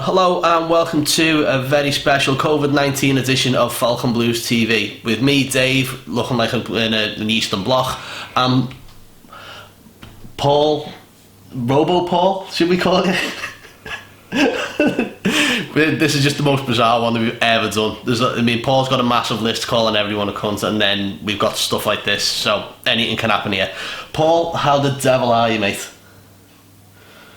Hello and welcome to a very special COVID-19 edition of Falcon Blues TV. With me, Dave, looking like an Eastern Bloc, and Paul, Robo-Paul, should we call it? This is just the most bizarre one that we've ever done. Paul's got a massive list calling everyone a cunt, and then we've got stuff like this, so anything can happen here. Paul, how the devil are you, mate?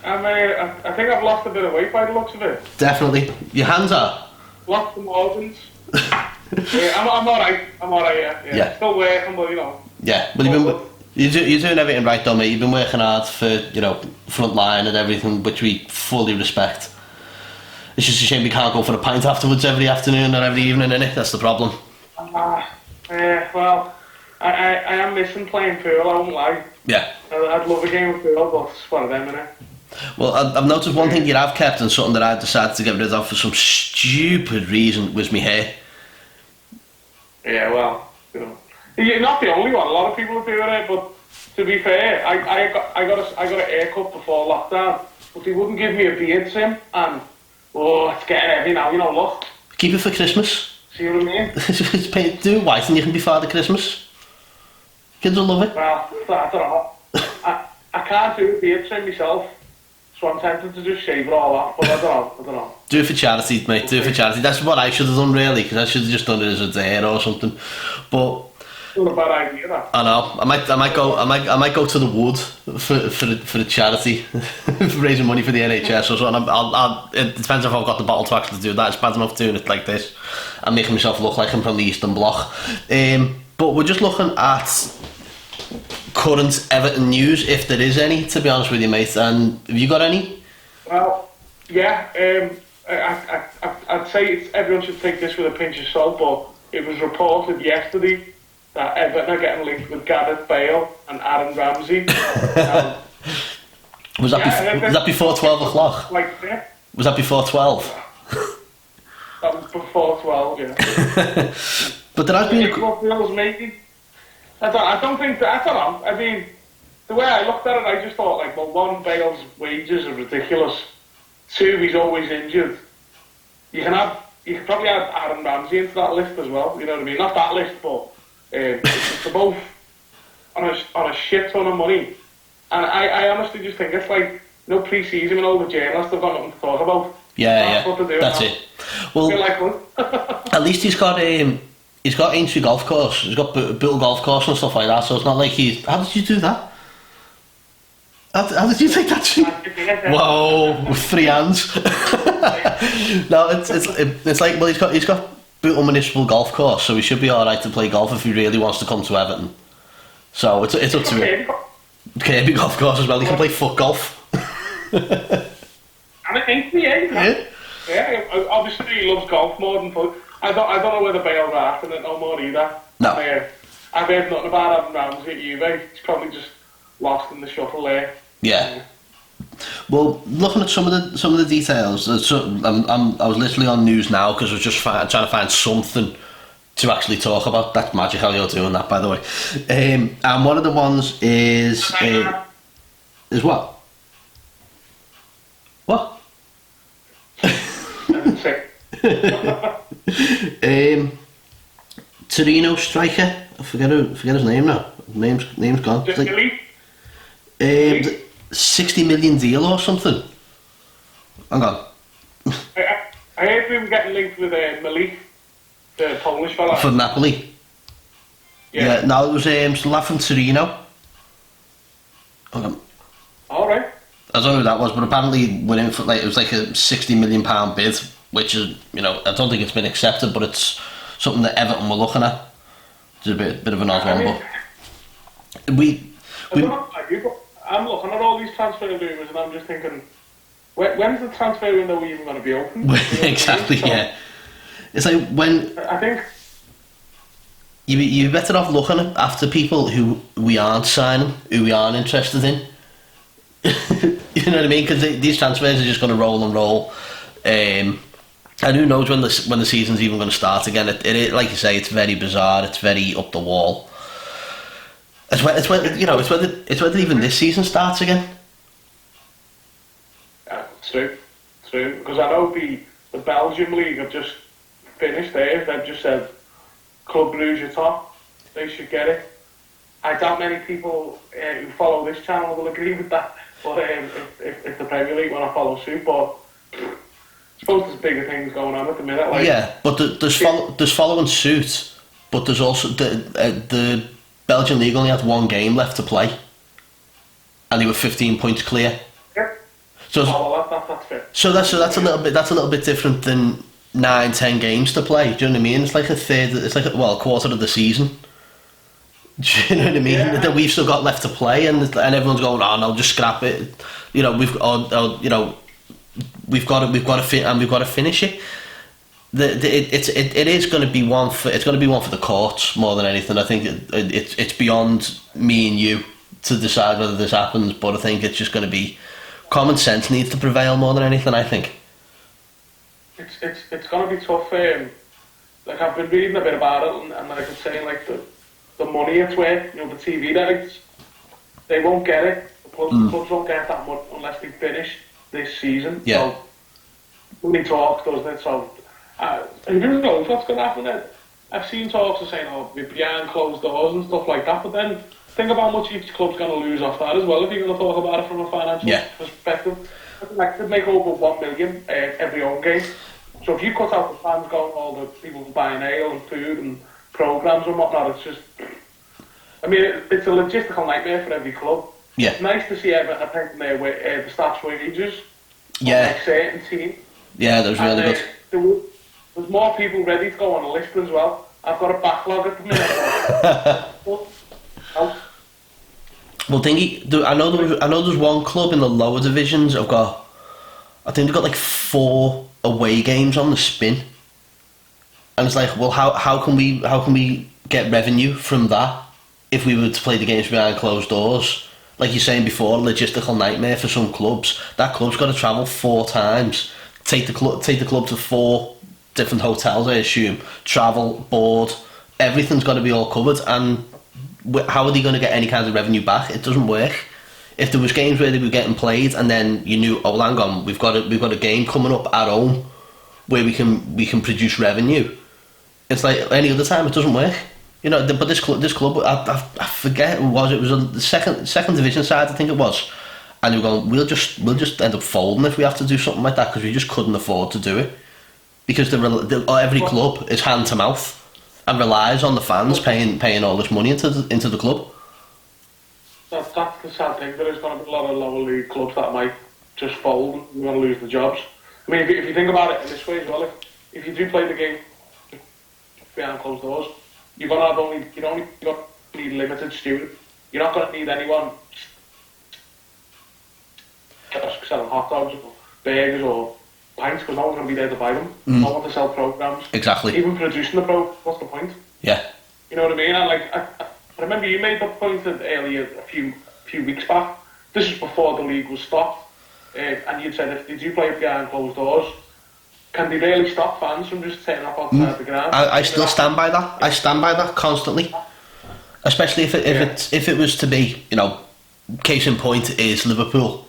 I think I've lost a bit of weight by the looks of it. Definitely. Your hands are? Lost some organs. I'm alright. Yeah. Still working, but you know. Yeah, but you're doing everything right though, mate. You've been working hard for, front line and everything, which we fully respect. It's just a shame we can't go for a pint afterwards every afternoon or every evening, innit? That's the problem. Well, I am missing playing pool, I won't lie. Yeah. I'd love a game of pool, but it's one of them, innit? Well, I've noticed one thing you have kept, and something that I decided to get rid of for some stupid reason, was my hair. Yeah, well, you're not the only one. A lot of people are doing it, but to be fair, I got a haircut before lockdown, but they wouldn't give me a beard trim, and it's getting heavy now. Look. Keep it for Christmas. See what I mean? Do it white, and you can be Father Christmas. Kids will love it. Well, I don't know. I can't do a beard trim myself. So I'm tempted to just shave it all off, but I don't know. Do it for charity, mate. Do it for charity. That's what I should have done, really, because I should have just done it as a dare or something. But not a bad idea, that. I know. I might go to the wood for the charity, for raising money for the NHS or something. It depends if I've got the bottle to actually do that. It's bad enough doing it like this and making myself look like I'm from the Eastern Bloc. But we're just looking at current Everton news, if there is any, to be honest with you, mate. And have you got any? Well, yeah. I'd say everyone should take this with a pinch of salt, but it was reported yesterday that Everton are getting linked with Gareth Bale and Aaron Ramsey. Was that before 12 o'clock? Was that before 12? That was before 12, yeah. But there has been I don't think that. I don't know. I mean, the way I looked at it, I just thought, one, Bale's wages are ridiculous. Two, he's always injured. You could probably add Aaron Ramsey into that list as well. You know what I mean? Not that list, but they're both on a shit ton of money. And I honestly just think it's pre-season and all the journalists have got nothing to talk about. Yeah. That's it. Well, at least he's got Aintree golf course. He's got Bootle golf course and stuff like that. So it's not like how did you do that? How did you take that shit? Whoa, with 3 hands. No, it's like, well, he's got Bootle Municipal Golf Course, so he should be all right to play golf if he really wants to come to Everton. So it's up to him. Kirby Golf Course as well. He can play foot golf. And I think yeah. Obviously he loves golf more than foot. I don't know whether Bale's after it no more either. No. I've heard nothing about Aaron Ramsey at Juve. He's probably just lost in the shuffle there. Yeah. Well, looking at some of the details, I was literally on news now because I was just trying to find something to actually talk about. That's magic how you're doing that, by the way. And one of the ones is what? What? Torino striker. I forget his name now. Name's gone. It's 60 million deal or something. Hang on. I heard we were getting linked with Malik, the Polish fella. From Napoli. Yeah. No, it was the lad from Torino. Hang on. All right. I don't know who that was, but apparently we're in for it was like a £60 million bid, which is, I don't think it's been accepted, but it's something that Everton were looking at. It's a bit of an odd one, but I'm looking at all these transfer rumours and I'm just thinking, when's the transfer window even going to be open? Exactly, yeah. It's like when I think you're better off looking after people who we aren't signing, who we aren't interested in. You know what I mean? Because these transfers are just going to roll and roll. And who knows when the season's even going to start again? It like you say, it's very bizarre. It's very up the wall. It's whether even this season starts again. Yeah, it's true. soon, because I know the Belgium league have just finished theirs. They've just said Club Brugge are top. They should get it. I doubt many people who follow this channel will agree with that. But if the Premier League want to follow suit, but I suppose there's bigger things going on at the minute. Like, yeah, but there's following suit, but there's also the Belgian league only had one game left to play, and they were 15 points clear. Yeah. So that's fair. So that's a little bit different than 9-10 games to play. Do you know what I mean? It's like a quarter of the season. Do you know what I mean? Yeah. That we've still got left to play, and everyone's going, "Oh no, just scrap it." You know, we've got to finish it. It is going to be one for the courts more than anything. I think it's beyond me and you to decide whether this happens, but I think it's just going to be common sense needs to prevail more than anything. I think it's going to be tough. Like, I've been reading a bit about it, and like I'm saying, like the money it's worth, you know, the TV rights, they won't get it. The clubs won't get that much unless they finish this season. Yeah. So money talks, doesn't it? So who knows what's going to happen then? I've seen talks of saying, "Oh, we're behind closed doors" and stuff like that. But then think about how much each club's going to lose off that as well. If you're going to talk about it from a financial perspective, like, they make over 1 million every home game. So if you cut out the fans going, all the people buying ale and food and programs and whatnot, it's just, I mean, it's a logistical nightmare for every club. Yeah. It's nice to see Everton taking the staff's wages. Yeah. Like certain team. Yeah, that was really good. There's more people ready to go on the list as well. I've got a backlog at the minute. Well, I know there's one club in the lower divisions. I think they've got like 4 away games on the spin, and it's like, well, how can we get revenue from that if we were to play the games behind closed doors? Like you're saying before, logistical nightmare for some clubs. That club's got to travel 4 times, take the club to 4 different hotels, I assume, travel, board, everything's got to be all covered, and how are they going to get any kind of revenue back? It doesn't work. If there was games where they were getting played and then you knew, oh, hang on, we've got a game coming up at home where we can produce revenue. It's like any other time, it doesn't work. You know, but this club, I forget who it was the second division side, I think it was, and they were going, we'll just end up folding if we have to do something like that, because we just couldn't afford to do it, because every club is hand to mouth and relies on the fans paying all this money into the club. That's the sad thing. There's going to be a lot of lower league clubs that might just fold and we're going to lose the jobs. I mean, if you think about it in this way as well, if you do play the game behind closed doors, you're going to only need limited stewards. You're not going to need anyone selling hot dogs or burgers or pints, because no one's going to be there to buy them. No one to sell programs. Exactly. Even producing the program, what's the point? Yeah. You know what I mean? And like, I remember you made that point earlier a few weeks back. This is before the league was stopped, and you'd said, if they do play behind closed doors, can they really stop fans from just turning up outside the ground? I still stand by that. I stand by that constantly, especially if it was to be, you know, case in point is Liverpool,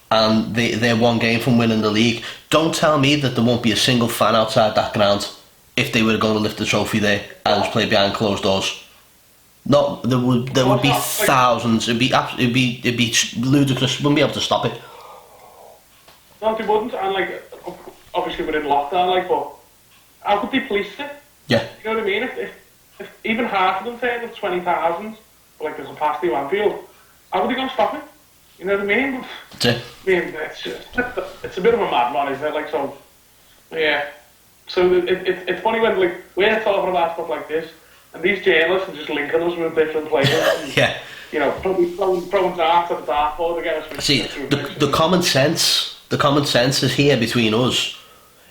and they're 1 game from winning the league. Don't tell me that there won't be a single fan outside that ground if they were going to lift the trophy there and just play behind closed doors. No, there would be thousands. It'd be ludicrous. Wouldn't be able to stop it. No, they wouldn't. And like, obviously we're in lockdown. Like, but how could they police it? Yeah. You know what I mean? If even half of them turned up 20,000, like the capacity of Anfield, how are they going to stop it? You know what I mean? That's it. I mean, it's a bit of a mad one, isn't it? Like, so, yeah. So it's funny when, like, we're talking about stuff like this, and these journalists are just linking us with different players. And, yeah. You know, probably throwing darts at the dartboard again. See, the common sense is here between us.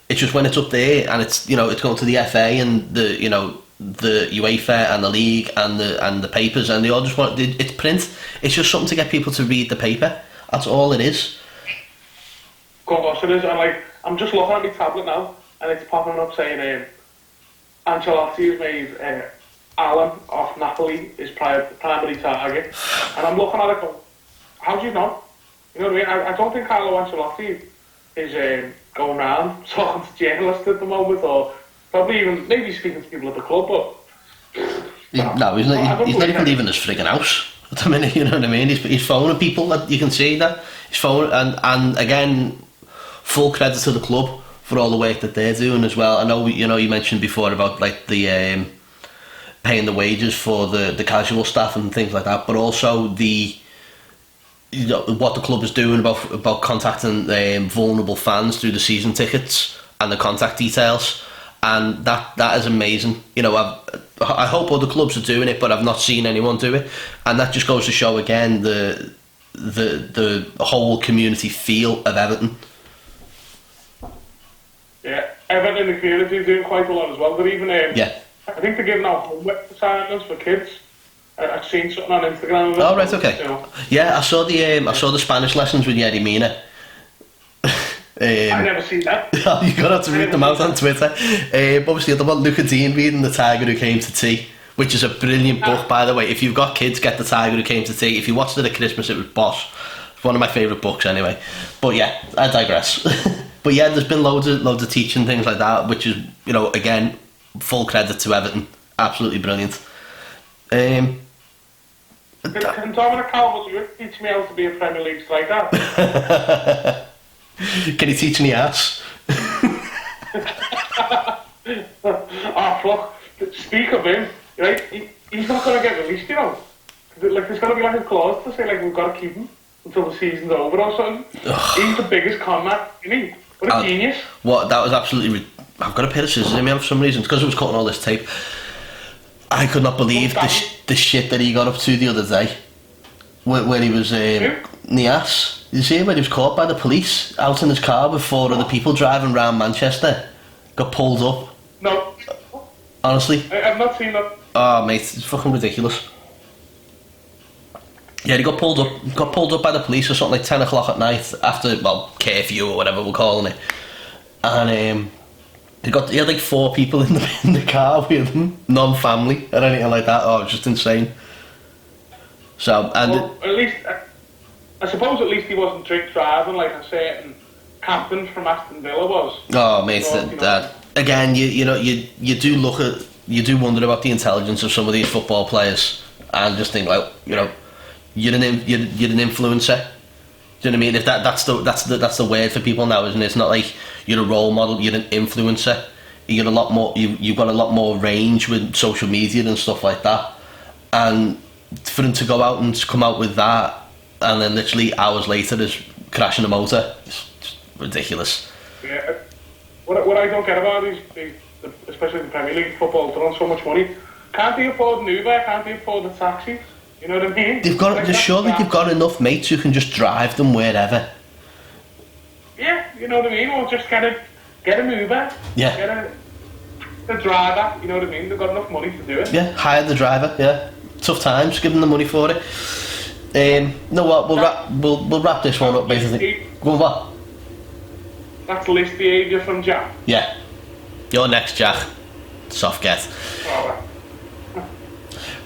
It's just when it's up there and it's, you know, it's going to the FA and the, you know, the UEFA and the league and the papers, and they all just want it's print. It's just something to get people to read the paper. That's all it is. Of course it is. And like, I'm just looking at my tablet now, and it's popping up saying Ancelotti has made Alan of Napoli his primary target, and I'm looking at it going, how do you know? You know what I mean? I don't think Carlo Ancelotti is going around talking to journalists at the moment, or probably even maybe speaking to people at the club. But no, he's not even leaving his frigging house at the minute. You know what I mean? He's phoning people. That you can see that he's phoning, and again, full credit to the club for all the work that they're doing as well. I know you mentioned before about like the paying the wages for the casual staff and things like that, but also what the club is doing about contacting vulnerable fans through the season tickets and the contact details, and that is amazing. I hope other clubs are doing it, but I've not seen anyone do it, and that just goes to show again the whole community feel of Everton. Yeah, Everton in the community are doing quite a lot as well. They're even I think they're giving out homework assignments for kids. I've seen something on Instagram. Oh right, okay. Yeah, I saw the Spanish lessons with Yerry Mina. I never seen that. You're gonna have to read them out on Twitter. Obviously, the one Luca Dean reading The Tiger Who Came to Tea, which is a brilliant book, by the way. If you've got kids, get The Tiger Who Came to Tea. If you watched it at Christmas, it was boss. It's one of my favourite books, anyway. But yeah, I digress. But yeah, there's been loads of teaching things like that, which is again full credit to Everton. Absolutely brilliant. Can Dominic Calvert-Lewin teach me how to be a Premier League striker? Can he teach me ass? Look, speak of him, right? He's not going to get released, Like, there's going to be like a clause to say, like, we've got to keep him until the season's over or something. He's the biggest con man, isn't he? What a genius. What, that was absolutely... I've got a pair of scissors in me for some reason, because it was cutting all this tape. I could not believe the shit that he got up to the other day. Where he was Nias. You see where he was caught by the police out in his car with 4 other people driving around Manchester. Got pulled up. No. Honestly. I've not seen that. Oh mate, it's fucking ridiculous. Yeah, he got pulled up by the police or something like 10 o'clock at night after, curfew or whatever we're calling it. And he had like 4 people in the car with him, non-family or anything like that. Oh, it was just insane. So, and at least, I suppose at least he wasn't drink driving like a certain captain from Aston Villa was. Oh mate, that again, you do wonder about the intelligence of some of these football players, and just think like, you're an influencer. Do you know what I mean? If that's the word for people now, isn't it? It's not like you're a role model. You're an influencer. You get a lot more. You've got a lot more range with social media and stuff like that. And for him to go out and come out with that, and then literally hours later is crashing a motor, it's ridiculous. Yeah. What I don't get about is, especially the Premier League football, they're on so much money. Can't they afford an Uber? Can't they afford a taxi? You know what I mean? They've got enough mates who can just drive them wherever. Yeah, you know what I mean? Or just get an Uber. Yeah. Get a driver. You know what I mean? They've got enough money to do it. Yeah, hire the driver. Yeah, tough times. Give them the money for it. No, what? We'll wrap this one up basically. Go on, what? That's list behaviour from Jack. Yeah. You're next, Jack. Soft get. Alright.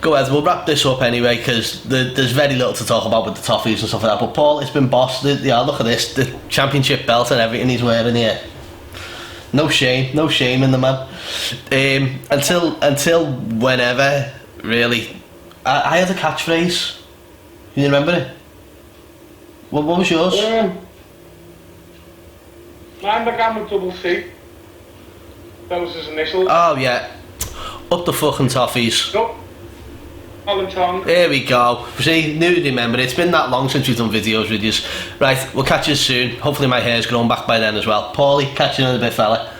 Go ahead, we'll wrap this up anyway, because there's very little to talk about with the Toffees and stuff like that. But Paul, it's been boss. Yeah, look at this, the championship belt and everything he's wearing here. No shame in the man. Until whenever, really. I had a catchphrase. Can you remember it? What was yours? Mine began with double C. That was his initials. Oh yeah. Up the fucking Toffees. Nope. There we go. See, new to remember. It's been that long since we've done videos with you. Right, we'll catch you soon. Hopefully my hair's grown back by then as well. Paulie, catch you in a bit, fella.